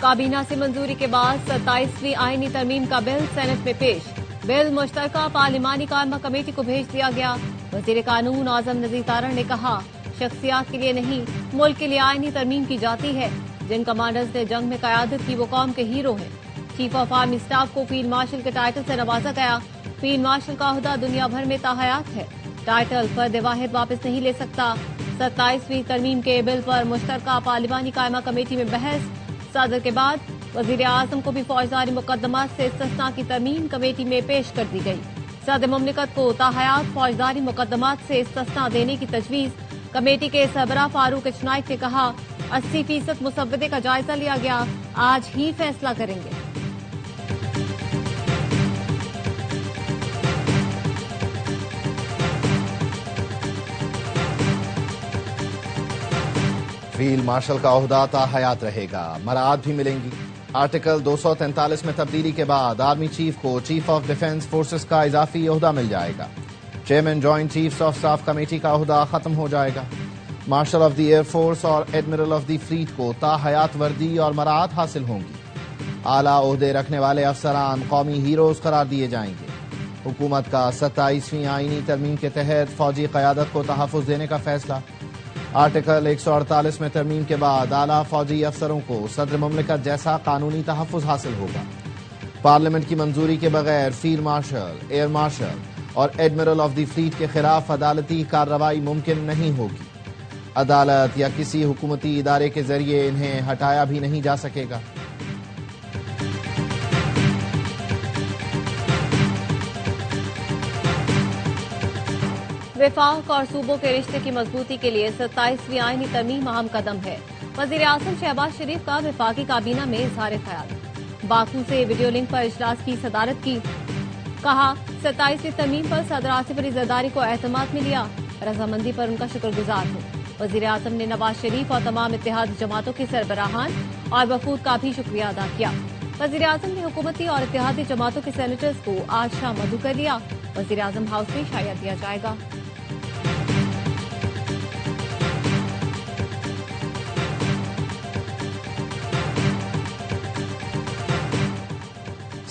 کابینہ سے منظوری کے بعد 27ویں آئینی ترمیم کا بل سینٹ میں پیش۔ بل مشترکہ پارلیمانی قائمہ کمیٹی کو بھیج دیا گیا۔ وزیر قانون اعظم نذیر تارڑ نے کہا، شخصیات کے لیے نہیں، ملک کے لیے آئینی ترمیم کی جاتی ہے۔ جن کمانڈرز نے جنگ میں قیادت کی وہ قوم کے ہیرو ہیں۔ چیف آف آرمی اسٹاف کو فیلڈ مارشل کے ٹائٹل سے نوازا گیا۔ فیلڈ مارشل کا عہدہ دنیا بھر میں تاحیات ہے۔ ٹائٹل فرد واحد واپس نہیں لے سکتا۔ 27ویں ترمیم کے بل پر مشترکہ پارلیمانی قائمہ کمیٹی میں بحث۔ صدر کے بعد وزیر اعظم کو بھی فوجداری مقدمات سے استثناء کی ترمیم کمیٹی میں پیش کر دی گئی۔ صدر مملکت کو تاحیات فوجداری مقدمات سے استثناء دینے کی تجویز۔ کمیٹی کے سربراہ فاروق اچنائک نے کہا، 80% مسودے کا جائزہ لیا گیا، آج ہی فیصلہ کریں گے۔ فیلڈ مارشل کا عہدہ تاحیات رہے گا، مراعات بھی ملیں گی۔ آرٹیکل 243 میں تبدیلی کے بعد آرمی چیف کو چیف آف ڈیفنس فورسز کا اضافی عہدہ مل جائے گا۔ Chairman joint chiefs of staff committee کا عہدہ ختم ہو جائے گا۔ Marshal of the air force اور ایڈمرل آف دی فلیٹ کو تاحیات وردی اور مراعات حاصل ہوں گی۔ اعلیٰ عہدے رکھنے والے افسران قومی ہیروز قرار دیے جائیں گے۔ حکومت کا 27ویں آئینی ترمیم کے تحت فوجی قیادت کو تحفظ دینے کا فیصلہ۔ آرٹیکل 148 میں ترمیم کے بعد اعلیٰ فوجی افسروں کو صدر مملکت جیسا قانونی تحفظ حاصل ہوگا۔ پارلیمنٹ کی منظوری کے بغیر فیلڈ مارشل، ایئر مارشل اور ایڈمرل آف دی فلیٹ کے خلاف عدالتی کارروائی ممکن نہیں ہوگی۔ عدالت یا کسی حکومتی ادارے کے ذریعے انہیں ہٹایا بھی نہیں جا سکے گا۔ وفاق اور صوبوں کے رشتے کی مضبوطی کے لیے 27ویں آئینی ترمیم اہم قدم ہے۔ وزیر اعظم شہباز شریف کا وفاقی کابینہ میں اظہار خیال۔ باکو سے ویڈیو لنک پر اجلاس کی صدارت کی۔ کہا، 27ویں ترمیم پر صدر آصف علی زرداری کو اعتماد میں لیا، رضامندی پر ان کا شکر گزار ہوں۔ وزیر اعظم نے نواز شریف اور تمام اتحادی جماعتوں کے سربراہان اور وفود کا بھی شکریہ ادا کیا۔ وزیر اعظم نے حکومتی اور اتحادی جماعتوں کے سینیٹرز کو آج شام مدعو کر لیا۔ وزیر اعظم ہاؤس میں شائع دیا جائے گا۔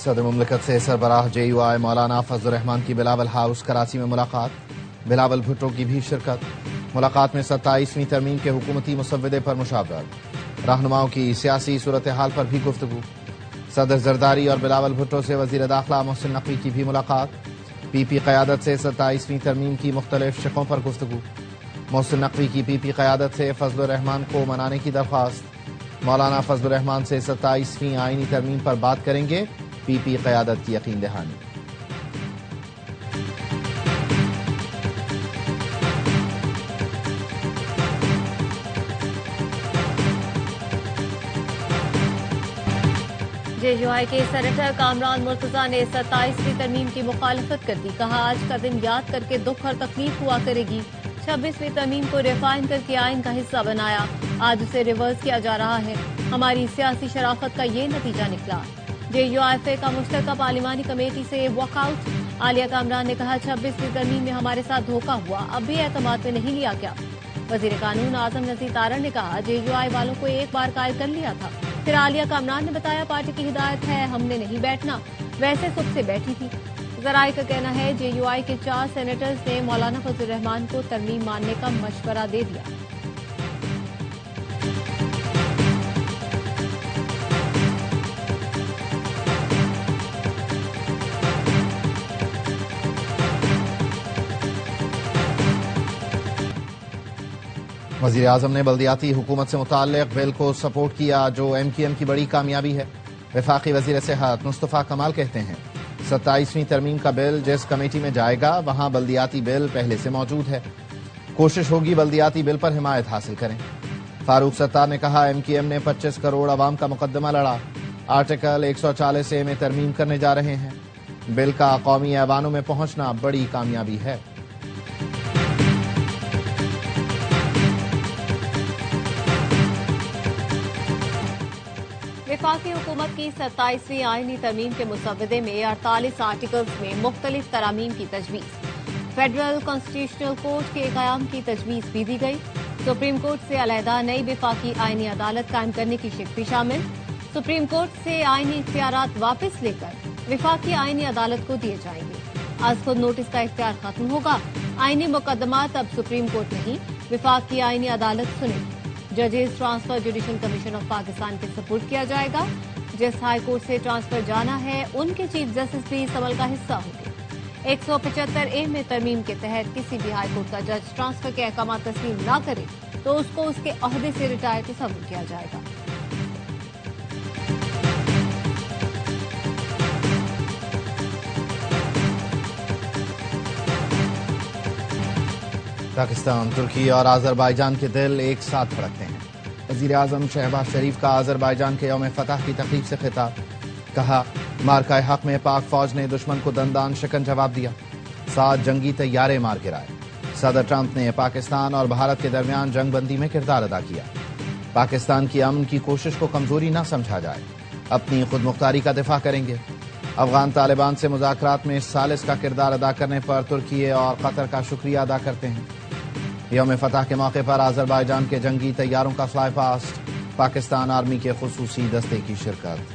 صدر مملکت سے سربراہ جے یو آئی مولانا فضل الرحمان کی بلاول ہاؤس کراچی میں ملاقات۔ بلاول بھٹو کی بھی شرکت۔ ملاقات میں 27ویں ترمیم کے حکومتی مسودے پر مشاورت۔ رہنماؤں کی سیاسی صورتحال پر بھی گفتگو۔ صدر زرداری اور بلاول بھٹو سے وزیر داخلہ محسن نقوی کی بھی ملاقات۔ پی پی قیادت سے 27ویں ترمیم کی مختلف شقوں پر گفتگو۔ محسن نقوی کی پی پی قیادت سے فضل الرحمان کو منانے کی درخواست۔ مولانا فضل الرحمان سے 27ویں آئینی ترمیم پر بات کریں گے، پی پی قیادت کی یقین دہانی۔ جے یو آئی کے سینیٹر کامران مرتضیٰ نے 27ویں ترمیم کی مخالفت کر دی۔ کہا، آج کا دن یاد کر کے دکھ اور تکلیف ہوا کرے گی۔ 26ویں ترمیم کو ریفائن کر کے آئین کا حصہ بنایا، آج اسے ریورس کیا جا رہا ہے۔ ہماری سیاسی شرافت کا یہ نتیجہ نکلا۔ جے یو آئی ایف اے کا مشترکہ پارلیمانی کمیٹی سے واک آؤٹ۔ عالیہ کامران نے کہا، 26ویں ترمیم میں ہمارے ساتھ دھوکہ ہوا، اب بھی اعتماد میں نہیں لیا گیا۔ وزیر قانون اعظم نذیر تارڑ نے کہا، جے یو آئی والوں کو ایک بار قائل کر لیا تھا۔ پھر عالیہ کامران نے بتایا، پارٹی کی ہدایت ہے، ہم نے نہیں بیٹھنا، ویسے سب سے بیٹھی تھی۔ ذرائع کا کہنا ہے، جے یو آئی کے 4 سینیٹرز نے مولانا فضل الرحمان کو ترمیم ماننے کا مشورہ دے دیا۔ وزیر اعظم نے بلدیاتی حکومت سے متعلق بل کو سپورٹ کیا، جو ایم کیو ایم کی بڑی کامیابی ہے۔ وفاقی وزیر صحت مصطفیٰ کمال کہتے ہیں، 27ویں ترمیم کا بل جس کمیٹی میں جائے گا وہاں بلدیاتی بل پہلے سے موجود ہے۔ کوشش ہوگی بلدیاتی بل پر حمایت حاصل کریں۔ فاروق ستار نے کہا، ایم کیو ایم نے 25 کروڑ عوام کا مقدمہ لڑا، آرٹیکل 140A میں ترمیم کرنے جا رہے ہیں۔ بل کا قومی ایوانوں میں پہنچنا بڑی کامیابی ہے۔ وفاقی حکومت کی 27ویں آئینی ترمیم کے مسودے میں 48 آرٹیکلز میں مختلف ترامیم کی تجویز۔ فیڈرل کانسٹیٹیوشنل کورٹ کے قیام کی تجویز بھی دی گئی۔ سپریم کورٹ سے علیحدہ نئی وفاقی آئینی عدالت قائم کرنے کی شق بھی شامل۔ सुप्रीम कोर्ट से आईनी इख्तियारात वापस लेकर विफाकी आईनी अदालत को दिए जाएंगे। आज खुद नोटिस का इख्तियार खत्म होगा। आईनी मुकदमात अब सुप्रीम कोर्ट नहीं, विफाकी आईनी अदालत सुनेगी। जजेस transfer judicial commission of Pakistan के सपुर्द किया जाएगा। जिस हाई कोर्ट से ट्रांसफर जाना है उनके चीफ जस्टिस भी इस अमल का हिस्सा होंगे। 175A में तरमीम के तहत किसी भी हाई कोर्ट का जज ट्रांसफर के अहकाम तस्लीम न करे तो उसको उसके ओहदे से रिटायर तस्वुर किया जाएगा। पाकिस्तान, तुर्की और आज़रबाईजान के दिल एक साथ धड़कते हैं। वज़ीर-ए-आज़म शहबाज शरीफ का आज़रबाईजान के यौम फतह की तकरीब से खिताब। कहा, मार्का हक में पाक फौज ने दुश्मन को दंदान शिकन जवाब दिया। 7 जंगी तैयारे मार गिराए। सदर ट्रंप ने पाकिस्तान और भारत के दरमियान जंग बंदी में किरदार अदा किया। पाकिस्तान की अमन की कोशिश को कमजोरी न समझा जाए, अपनी खुद मुख्तारी का दिफा करेंगे। अफगान तालिबान से मुज़ाकरात में सालिस का किरदार अदा करने पर तुर्की और कतर का शुक्रिया अदा करते हैं। यौम फतह के मौके पर आज़रबाईजान के जंगी तैयारों का फ्लाई पास्ट, पाकिस्तान आर्मी के खुसूसी दस्ते की शिरकत।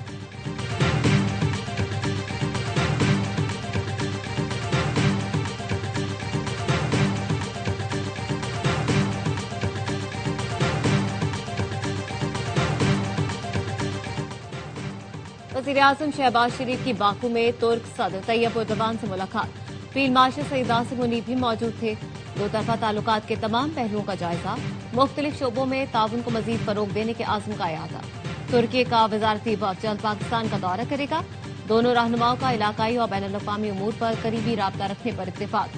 वज़ीर-ए-आज़म शहबाज शरीफ की बाकू में तुर्क सदर तैयब एर्दोगान से मुलाकात। फील्ड मार्शल सईद आसिम मुनीर भी मौजूद थे। दो तरफा ताल्लुकात के तमाम पहलुओं का जायजा, मुख्तलिफ शोबों में ताउन को मजीद फरोग देने के आज़म का इरादा। तुर्की का वज़ारती वफ़द जल्द पाकिस्तान का दौरा करेगा। दोनों रहनुमाओं का इलाकाई और बैनुल अक़वामी उमूर पर करीबी राब्ता रखने पर इत्तेफाक।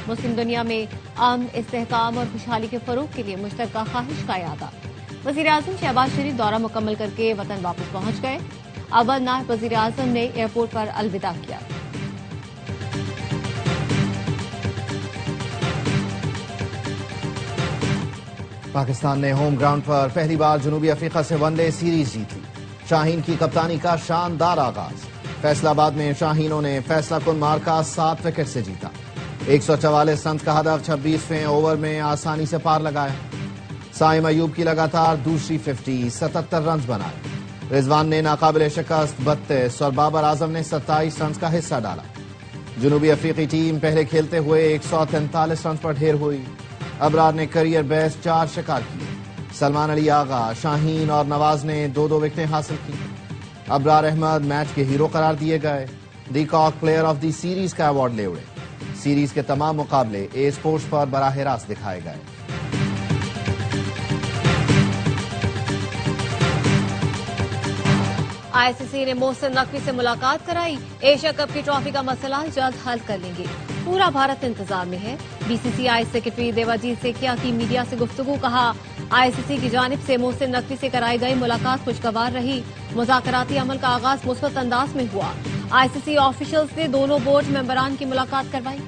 मुस्लिम दुनिया में अमन, इस्तेहकाम और खुशहाली के फरोग के लिए मुश्तरका ख्वाहिश का इरादा। वज़ीर-ए-आज़म शहबाज शरीफ दौरा मुकम्मल करके वतन वापस पहुंच गए। अव्वल नायब वज़ीर-ए-आज़म ने एयरपोर्ट पर अलविदा किया। पाकिस्तान ने होम ग्राउंड पर पहली बार जनूबी अफ्रीका से वनडे सीरीज जीती। शाहीन की कप्तानी का शानदार आगाज। फैसलाबाद में शाहीनों ने फैसला कुन मार्का 7 विकेट से जीता। 144 रन का हदफ 26वें ओवर में आसानी से पार लगाया। साइम अयूब की लगातार दूसरी 50, 77 रन बनाए। रिजवान ने नाकाबिले शिकस्त 32 और बाबर आजम ने 27 रन का हिस्सा डाला। जनूबी अफ्रीकी टीम पहले खेलते हुए 143 रन पर ढेर हुई। अबरार ने करियर बेस्ट 4 शिकार किए। सलमान अली आगा, शाहीन और नवाज ने 2-2 विकेटें हासिल की। अबरार अहमद मैच के हीरो करार दिए गए। De Kock player of the series का अवार्ड ले उड़े। सीरीज के तमाम मुकाबले ए स्पोर्ट्स पर बराह रास्त दिखाए गए। आईसीसी ने मोहसिन नकवी से मुलाकात कराई। एशिया कप की ट्रॉफी का मसला जल्द हल कर लेंगे। पूरा भारत इंतजार में है। बीसीसीआई सेक्रेटरी देवाजीत सेठिया की मीडिया से गुफ्तगू। कहा, आईसीसी की जानिब से मोहसिन नकवी से कराई गई मुलाकात खुशगवार रही। मुज़ाकराती अमल का आगाज मुस्बत अंदाज में हुआ। आईसीसी ऑफिशियल्स ने दोनों बोर्ड मेंबरान की मुलाकात करवाई।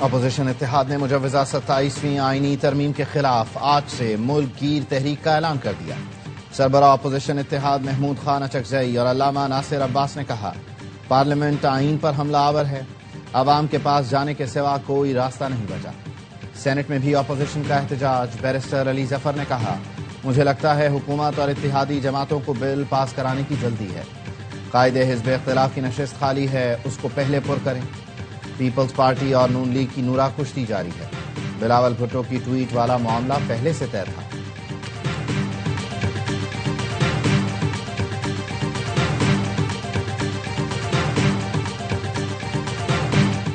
अपोजिशन इत्तेहाद ने मुजव्वज़ा 27वीं आईनी तरमीम के खिलाफ आज से मुल्क गिर तहरीक का ऐलान कर दिया। सरबराह अपोजिशन इत्तेहाद महमूद खान अचकजई और अल्लामा नासिर अब्बास ने कहा, पार्लियामेंट आईन पर हमलावर है। अवाम के पास जाने के सिवा कोई रास्ता नहीं बचा। सेनेट में भी अपोजिशन का एहतजाज। बैरिस्टर अली जफर ने कहा, मुझे लगता है हुकूमत और इत्तेहादी जमातों को बिल पास कराने की जल्दी है। कायदे हिज़्ब इख्तिलाफ की नशिस्त खाली है, उसको पहले पुर करें। पीपल्स पार्टी और नून लीग की नूरा कुश्ती जारी है। बिलावल भुट्टो की ट्वीट वाला मामला पहले से तय था।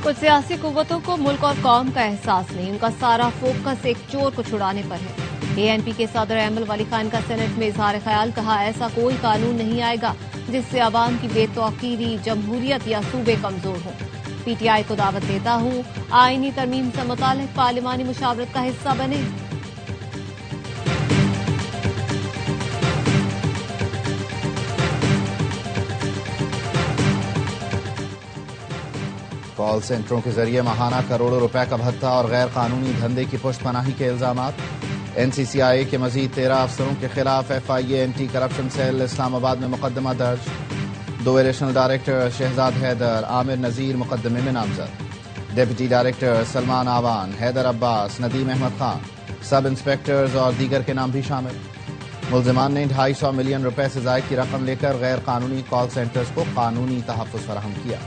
कुछ सियासी कुव्वतों को मुल्क और कौम का एहसास नहीं, उनका सारा फोकस एक चोर को छुड़ाने पर है। एएनपी के सदर अहमद वली खान का सेनेट में इजहार ख्याल। कहा, ऐसा कोई कानून नहीं आएगा जिससे अवाम की बेतौकीरी, जमहूरियत या सूबे कमजोर हो। पीटीआई को दावत देता हूं, आईनी तरमीम से मुताल्लिक पार्लिमानी मुशावरत का हिस्सा बने। कॉल सेंटरों के जरिए माहाना करोड़ों रुपए का भत्ता और गैर कानूनी धंधे की पुष्टपनाही के इल्जामात। एनसीसीआई के मजीद 13 अफसरों के खिलाफ FIA anti corruption cell Islamabad में मुकदमा दर्ज। 2 एडिशनल डायरेक्टर शहजाद हैदर, आमिर नजीर मुकदमे में नामजद। Deputy director Salman Awan, Haider Abbas, Nadeem Ahmed Khan, sub inspectors और दीगर के नाम भी शामिल। मुल्जिमान ने 250 मिलियन रुपए से जायद की रकम लेकर गैर कानूनी कॉल सेंटर्स को कानूनी तहफ़्फ़ुज़ फराहम किया।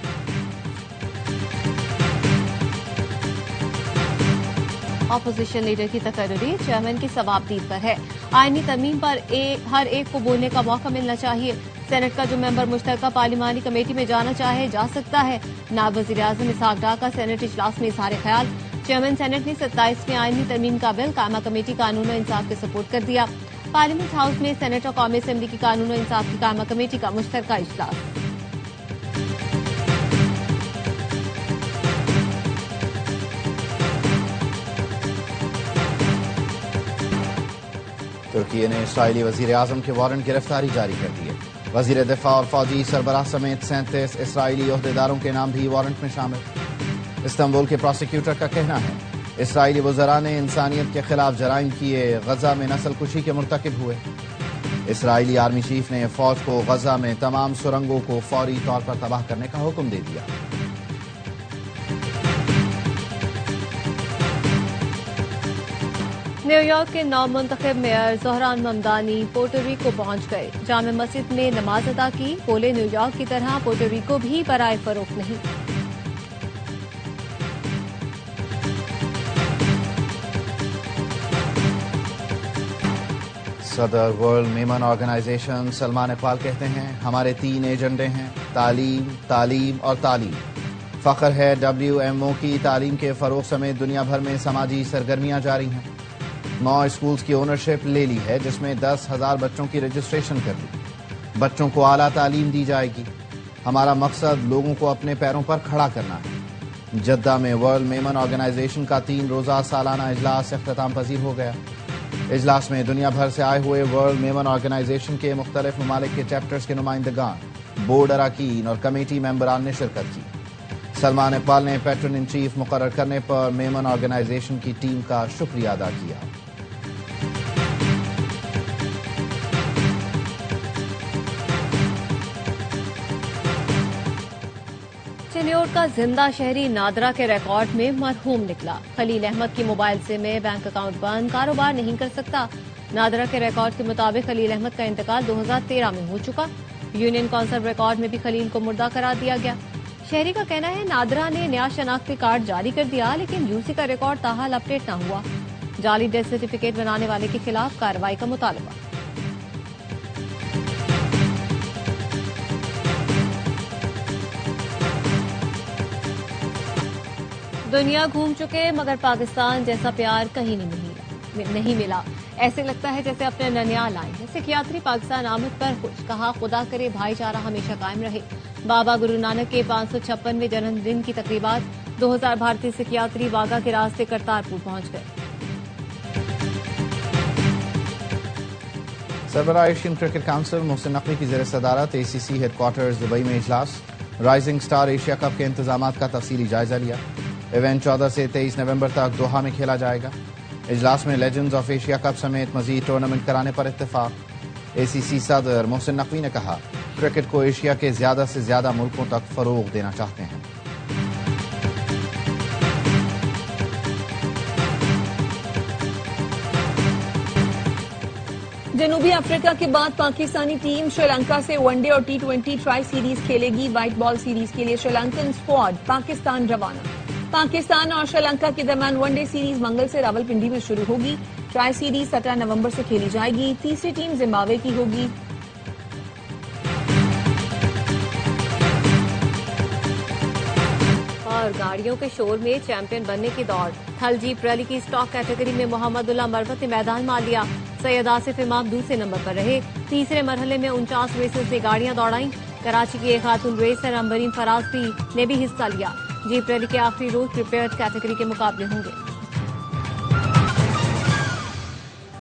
अपोजिशन लीडर की तकर्री चेयरमैन की सवाबदीद पर है। आईनी तरमीम पर हर एक को बोलने का मौका मिलना चाहिए। सेनेट का जो मेंबर मुश्तरका पार्लिमानी कमेटी में जाना चाहे जा सकता है। नायब वज़ीर आज़म इसहाक डार का सेनेट इजलास में इज़हार ख्याल। चेयरमैन सेनेट ने 27वें आईनी तरमीम का बिल कायमा कमेटी कानून और इंसाफ के सपोर्ट कर दिया। पार्लियामेंट हाउस में सेनेट और कौमी असेंबली की कानून और इंसाफ की कायमा कमेटी का मुश्तरका इजलास। तुर्की ने इसराइली वजीर आजम के वारंट गिरफ्तारी जारी कर दिए। वजीर दिफा और फौजी सरबराह समेत 37 इसराइली ओहदेदारों के नाम भी वारंट में शामिल। इस्तांबुल के प्रोसिक्यूटर का कहना है इसराइली वज़रा ने इंसानियत के खिलाफ जराइम किए, गजा में नस्ल कुशी के मुर्तकिब हुए। इसराइली आर्मी चीफ ने फौज को गजा में तमाम सुरंगों को फौरी तौर पर तबाह करने का हुक्म दे दिया। न्यूयॉर्क के नवमुंतखब मेयर ज़ोहरान ममदानी पोर्टोरिको पहुंच गए। जामे मस्जिद में नमाज अदा की। बोले न्यूयॉर्क की तरह पोर्टोरिको भी बराए फरोख्त नहीं। सदर वर्ल्ड मेमन ऑर्गेनाइजेशन सलमान इकबाल कहते हैं हमारे 3 एजेंडे हैं, तालीम, तालीम और तालीम। फख्र है WMO की तालीम के फरोग समेत दुनिया भर में समाजी सरगर्मियां जारी हैं। 9 स्कूल्स की ओनरशिप ले ली है जिसमें 10,000 बच्चों की रजिस्ट्रेशन कर ली। बच्चों को आला तालीम दी जाएगी। हमारा मकसद लोगों को अपने पैरों पर खड़ा करना है। जद्दा में वर्ल्ड मेमन ऑर्गेनाइजेशन का 3 रोज़ा सालाना इजलास इख्तिताम पजीर हो गया। इजलास में दुनिया भर से आए हुए वर्ल्ड मेमन ऑर्गेनाइजेशन के मुख्तलिफ ममालिक के चैप्टर्स के नुमाइंदगान, बोर्ड अरकान और कमेटी मेंबरान ने शिरकत की। सलमान इकबाल ने पैट्रन इन चीफ मुकर्रर करने पर मेमन ऑर्गेनाइजेशन की टीम का शुक्रिया अदा किया। चिन्योट का जिंदा शहरी नादरा के रिकॉर्ड में मरहूम निकला। खलील अहमद की मोबाइल से में बैंक अकाउंट बंद, कारोबार नहीं कर सकता। नादरा के रिकॉर्ड के मुताबिक खलील अहमद का इंतकाल 2013 में हो चुका। यूनियन काउंसिल रिकॉर्ड में भी खलील को मुर्दा करार दिया गया। शहरी का कहना है नादरा ने नया शनाख्ती कार्ड जारी कर दिया लेकिन यूसी का रिकॉर्ड ताहाल अपडेट न हुआ। जाली डेथ सर्टिफिकेट बनाने वाले के खिलाफ कार्रवाई का मुतालबा। दुनिया घूम चुके मगर पाकिस्तान जैसा प्यार कहीं नहीं मिला। ऐसे लगता है जैसे अपने ननियाल आए हैं। सिख यात्री पाकिस्तान आमद पर खुश, कहा खुदा करे भाईचारा हमेशा कायम रहे। बाबा गुरु नानक के 556वें जन्मदिन की तकरीबात। 2000 भारतीय सिख यात्री वाघा के रास्ते करतारपुर पहुंच गए। सरबराह Asian cricket council Mohsin Naqvi की ज़ेर सदारत ACC हेडक्वार्टर्स दुबई में इजलास। राइजिंग स्टार एशिया कप के इंतजाम का तफसीली जायजा लिया। इवेंट 14 से 23 नवंबर तक दोहा में खेला जाएगा। इजलास में लेजेंड्स ऑफ एशिया कप समेत मजीद टूर्नामेंट कराने पर इत्तेफाक। ACC सदर मोहसिन नकवी ने कहा क्रिकेट को एशिया के ज्यादा से ज्यादा मुल्कों तक फरोग देना चाहते हैं। जनूबी अफ्रीका के बाद पाकिस्तानी टीम श्रीलंका से वनडे और T20 ट्राई सीरीज खेलेगी। व्हाइट बॉल सीरीज के लिए श्रीलंकन स्क्वाड पाकिस्तान रवाना। पाकिस्तान और श्रीलंका के दरमियान वनडे सीरीज मंगल से रावलपिंडी में शुरू होगी। ट्राई सीरीज 17 नवंबर से खेली जाएगी। तीसरी टीम जिम्बाब्वे की होगी। और गाड़ियों के शोर में चैंपियन बनने की दौड़। थल जीप रैली की स्टॉक कैटेगरी में मोहम्मदुल्लाह मरवत ने मैदान मान लिया। सैयद आसिफ इमाम दूसरे नंबर पर रहे। तीसरे मरहले में 49 रेसर्स ने गाड़ियां दौड़ाई। कराची की एक खातून रेसर अंबरीन फराज ने भी हिस्सा लिया। जीप रैली के आखिरी रोज प्रिपेयर्ड कैटेगरी के मुकाबले होंगे।